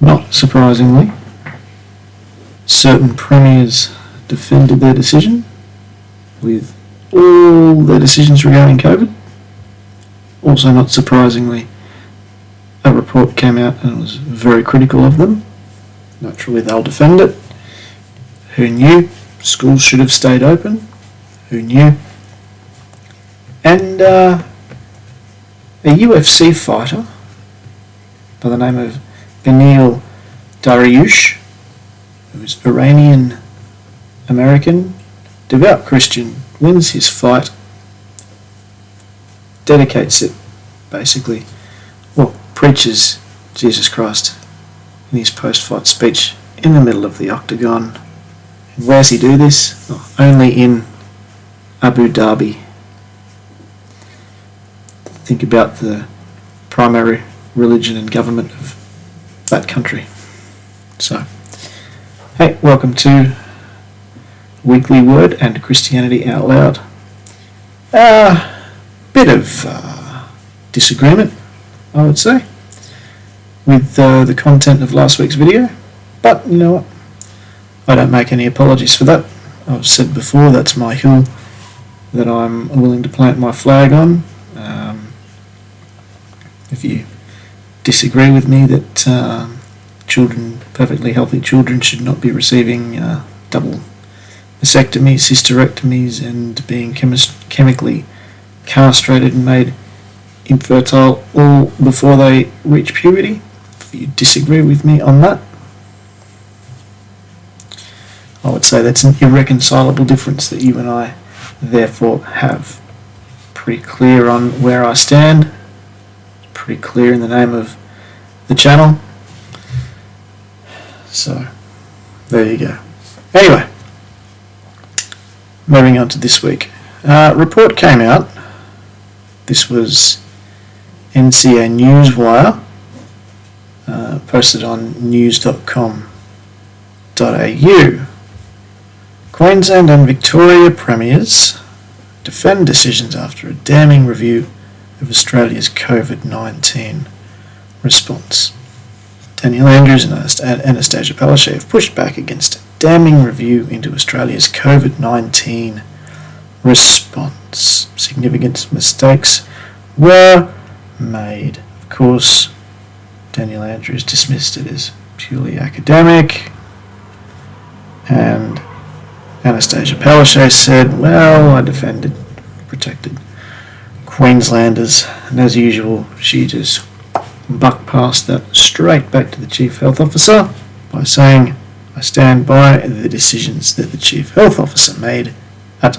Not surprisingly, certain premiers defended their decision, with all their decisions regarding COVID. Also, not surprisingly, a report came out and was very critical of them. Naturally, they'll defend it. Who knew? Schools should have stayed open. Who knew? And a UFC fighter by the name of Beneil Dariush, who is Iranian-American, devout Christian, wins his fight, dedicates it, basically, preaches Jesus Christ in his post-fight speech in the middle of the octagon. And where's he do this? Only in Abu Dhabi. Think about the primary religion and government of that country. So, hey, welcome to Weekly Word and Christianity Out Loud. Bit of disagreement, I would say, with the content of last week's video, but you know what, I don't make any apologies for that. I've said before, that's my hill that I'm willing to plant my flag on. If you disagree with me that children, perfectly healthy children, should not be receiving double mastectomies, hysterectomies, and being chemically castrated and made infertile all before they reach puberty, if you disagree with me on that, I would say that's an irreconcilable difference that you and I therefore have. Pretty clear on where I stand, pretty clear in the name of the channel, so there you go. Anyway, moving on to this week. Report came out. This was NCA Newswire, posted on news.com.au. Queensland and Victoria premiers defend decisions after a damning review of Australia's COVID-19 response. Daniel Andrews and Annastacia Palaszczuk have pushed back against a damning review into Australia's COVID-19 response. Significant mistakes were made. Of course, Daniel Andrews dismissed it as purely academic, and Annastacia Palaszczuk said, well, I protected Queenslanders, and as usual, she just bucked past that straight back to the Chief Health Officer by saying, I stand by the decisions that the Chief Health Officer made at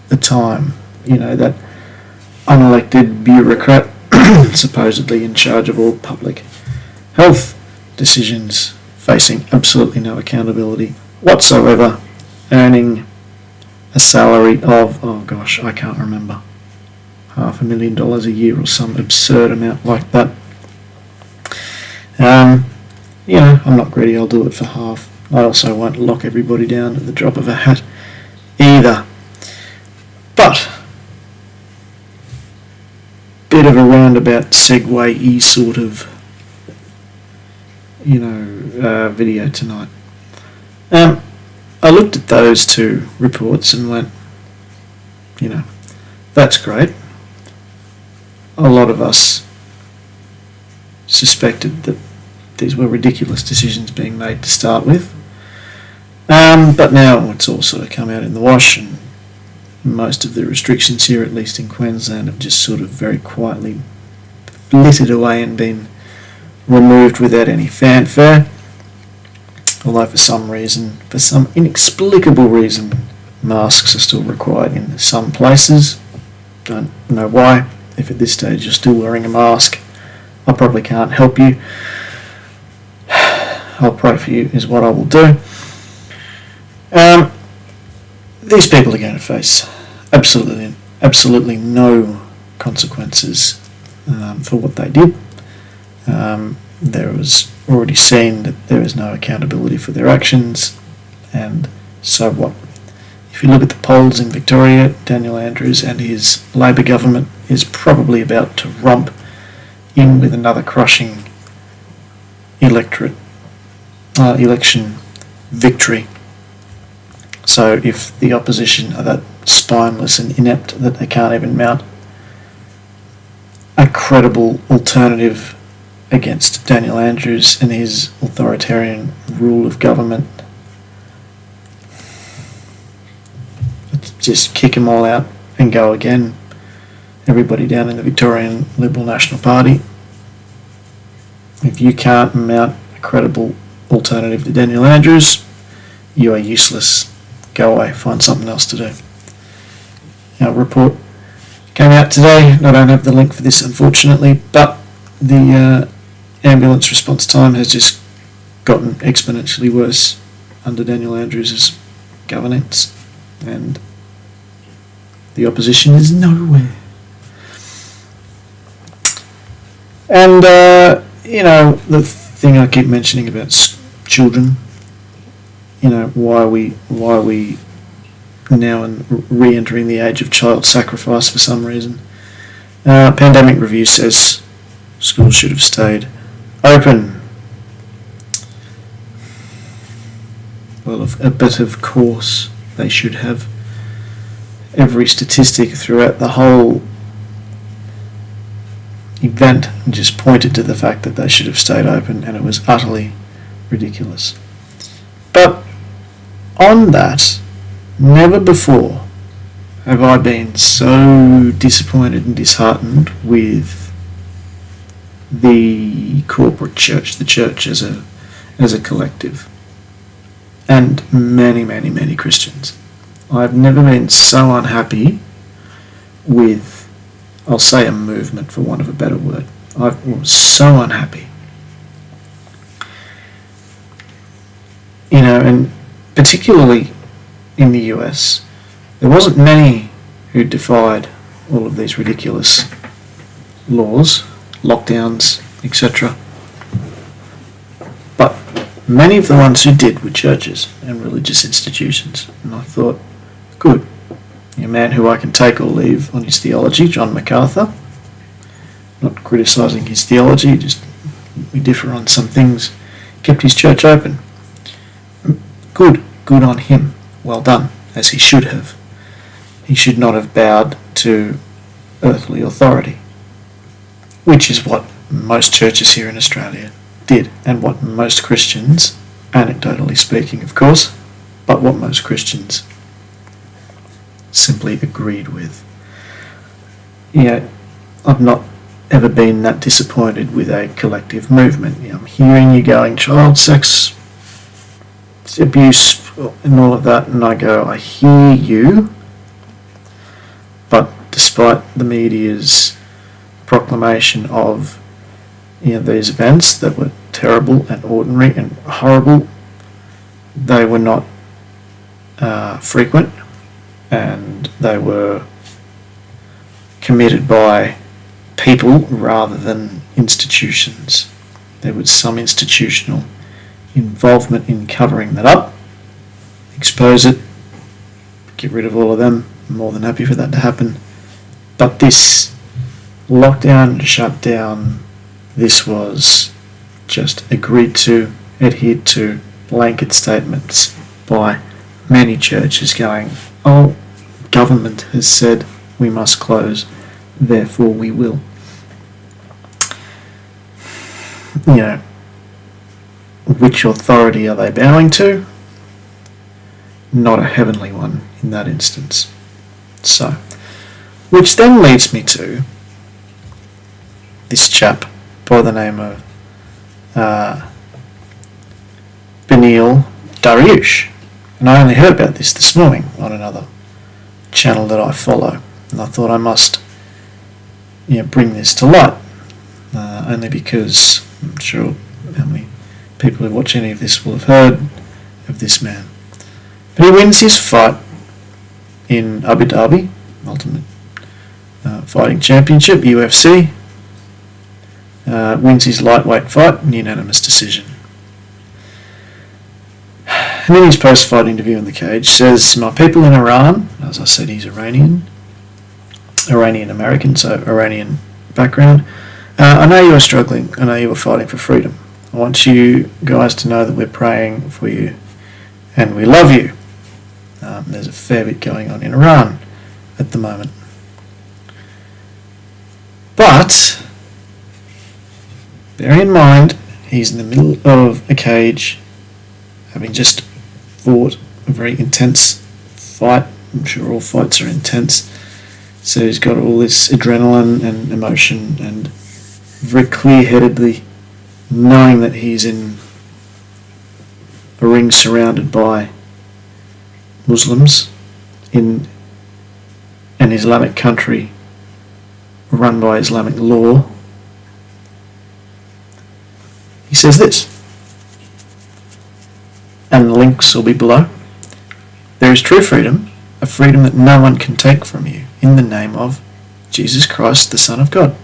the time. You know, that unelected bureaucrat supposedly in charge of all public health decisions, facing absolutely no accountability whatsoever, earning a salary of, oh gosh, I can't remember, $500,000 a year or some absurd amount like that. You know, I'm not greedy, I'll do it for half. I also won't lock everybody down at the drop of a hat either. But, bit of a roundabout segue-y sort of, video tonight. I looked at those two reports and went, that's great. A lot of us suspected that these were ridiculous decisions being made to start with. But now it's all sort of come out in the wash, and most of the restrictions here, at least in Queensland, have just sort of very quietly flitted away and been removed without any fanfare. Although for some inexplicable reason, masks are still required in some places. Don't know why. If at this stage you're still wearing a mask, I probably can't help you. I'll pray for you is what I will do. These people are going to face absolutely no consequences for what they did. There was already seen that there is no accountability for their actions, and so what? If you look at the polls in Victoria, Daniel Andrews and his Labor government is probably about to romp in with another crushing electorate election victory. So if the opposition are that spineless and inept that they can't even mount a credible alternative against Daniel Andrews and his authoritarian rule of government, just kick them all out and go again. Everybody down in the Victorian Liberal National Party. If you can't mount a credible alternative to Daniel Andrews, you are useless. Go away, find something else to do. Our report came out today. I don't have the link for this, unfortunately, but the ambulance response time has just gotten exponentially worse under Daniel Andrews' governance, and the opposition is nowhere. And the thing I keep mentioning about children, why we now re-entering the age of child sacrifice for some reason. Pandemic review says schools should have stayed open. Well, of course they should have. Every statistic throughout the whole event just pointed to the fact that they should have stayed open, and it was utterly ridiculous. But on that, never before have I been so disappointed and disheartened with the corporate church, the church as a collective, and many, many, many Christians. I've never been so unhappy with, I'll say, a movement, for want of a better word. I was so unhappy. And particularly in the US, there wasn't many who defied all of these ridiculous laws, lockdowns, etc. But many of the ones who did were churches and religious institutions. And I thought, good. A man who I can take or leave on his theology, John MacArthur. Not criticising his theology, just we differ on some things. Kept his church open. Good on him. Well done, as he should have. He should not have bowed to earthly authority, which is what most churches here in Australia did, and what most Christians, anecdotally speaking of course, but what most Christians simply agreed with. I've not ever been that disappointed with a collective movement. I'm hearing you going child sex abuse and all of that, and I go, I hear you, but despite the media's proclamation of these events that were terrible and ordinary and horrible, they were not frequent, and they were committed by people rather than institutions. There was some institutional involvement in covering that up, expose it, get rid of all of them. I'm more than happy for that to happen. But this lockdown, shutdown, this was just agreed to, adhered to, blanket statements by many churches going, oh, government has said we must close, therefore we will. Which authority are they bowing to? Not a heavenly one in that instance. So, which then leads me to this chap by the name of Benil Dariush. And I only heard about this morning on another channel that I follow, and I thought I must bring this to light, only because I'm sure how many people who watch any of this will have heard of this man. But he wins his fight in Abu Dhabi, Ultimate Fighting Championship, UFC, wins his lightweight fight in unanimous decision. And in his post-fight interview in the cage says, my people in Iran, as I said, he's Iranian-American, so Iranian background, I know you are struggling, I know you are fighting for freedom. I want you guys to know that we're praying for you and we love you. There's a fair bit going on in Iran at the moment. But bear in mind, he's in the middle of a cage, having just fought a very intense fight. I'm sure all fights are intense. So he's got all this adrenaline and emotion, and very clear-headedly knowing that he's in a ring surrounded by Muslims in an Islamic country run by Islamic law. He says this, and the links will be below. There is true freedom, a freedom that no one can take from you, in the name of Jesus Christ, the Son of God.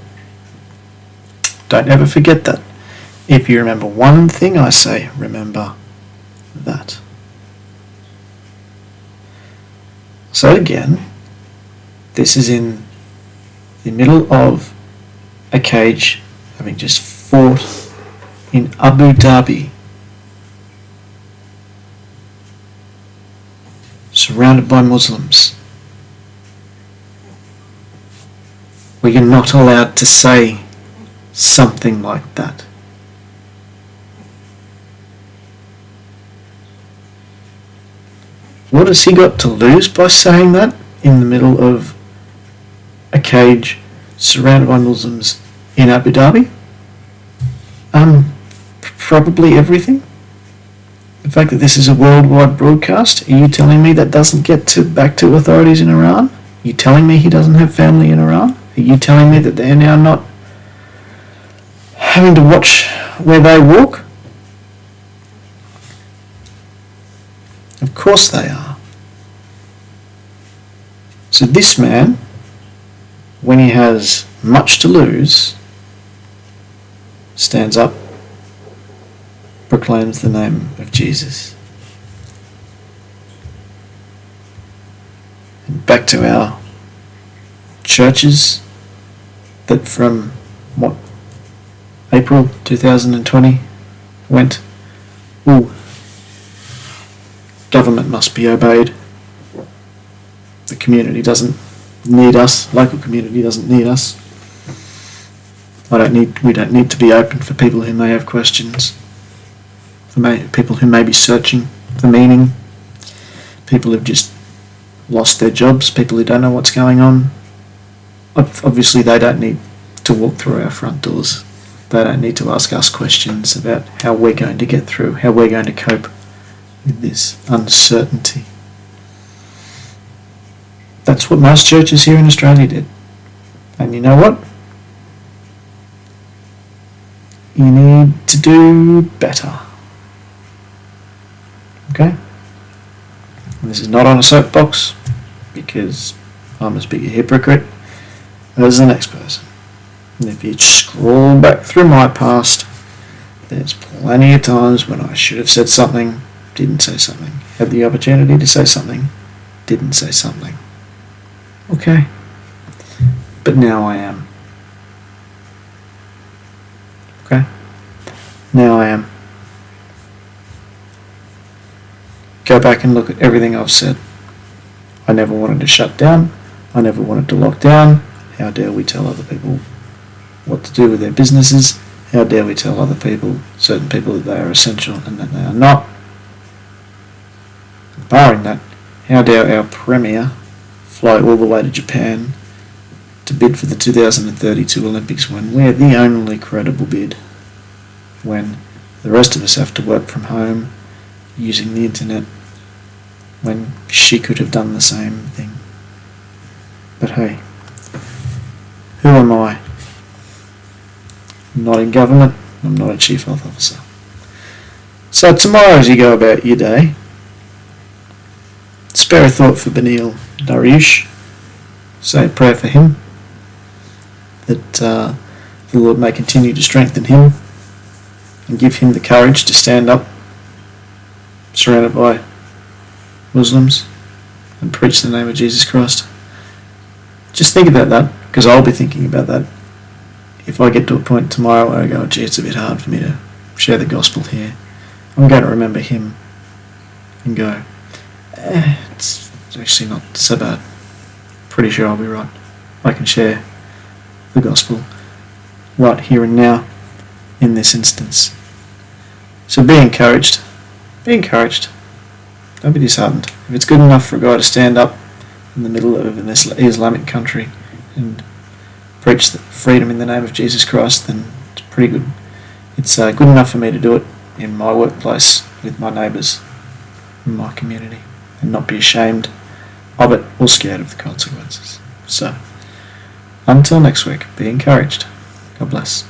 Don't ever forget that. If you remember one thing I say, remember that. So again, this is in the middle of a cage, having just fought in Abu Dhabi, surrounded by Muslims. We are not allowed to say something like that. What has he got to lose by saying that in the middle of a cage surrounded by Muslims in Abu Dhabi? Probably everything. The fact that this is a worldwide broadcast, are you telling me that doesn't get back to authorities in Iran? Are you telling me he doesn't have family in Iran? Are you telling me that they're now not having to watch where they walk? Of course they are. So this man, when he has much to lose, stands up, proclaims the name of Jesus. And back to our churches that from April 2020 went, government must be obeyed. The community doesn't need us. Local community doesn't need us. We don't need to be open for people who may have questions. For people who may be searching for meaning. People who've just lost their jobs. People who don't know what's going on. Obviously they don't need to walk through our front doors. They don't need to ask us questions about how we're going to get through, how we're going to cope with this uncertainty. That's what most churches here in Australia did. And you know what? You need to do better. Okay? And this is not on a soapbox, because I'm as big a hypocrite as the next person. And if you scroll back through my past, there's plenty of times when I should have said something, didn't say something. Had the opportunity to say something, didn't say something. Okay? But now I am. Okay? Now I am. Go back and look at everything I've said. I never wanted to shut down. I never wanted to lock down. How dare we tell other people what to do with their businesses? How dare we tell other people, certain people, that they are essential and that they are not? Barring that, how dare our Premier fly all the way to Japan to bid for the 2032 Olympics when we're the only credible bid, when the rest of us have to work from home using the internet, when she could have done the same thing. But hey, who am I? I'm not in government, I'm not a chief health officer. So tomorrow, as you go about your day, spare a thought for Benil Dariush. Say a prayer for him, that the Lord may continue to strengthen him and give him the courage to stand up surrounded by Muslims and preach the name of Jesus Christ. Just think about that, because I'll be thinking about that if I get to a point tomorrow where I go, gee, it's a bit hard for me to share the gospel here, I'm going to remember him and go, it's actually not so bad. Pretty sure I'll be right. I can share the gospel right here and now in this instance. So be encouraged. Be encouraged. Don't be disheartened. If it's good enough for a guy to stand up in the middle of an Islamic country and preach the freedom in the name of Jesus Christ, then it's pretty good. It's good enough for me to do it in my workplace with my neighbours in my community and not be ashamed of it or scared of the consequences. So, until next week, be encouraged. God bless.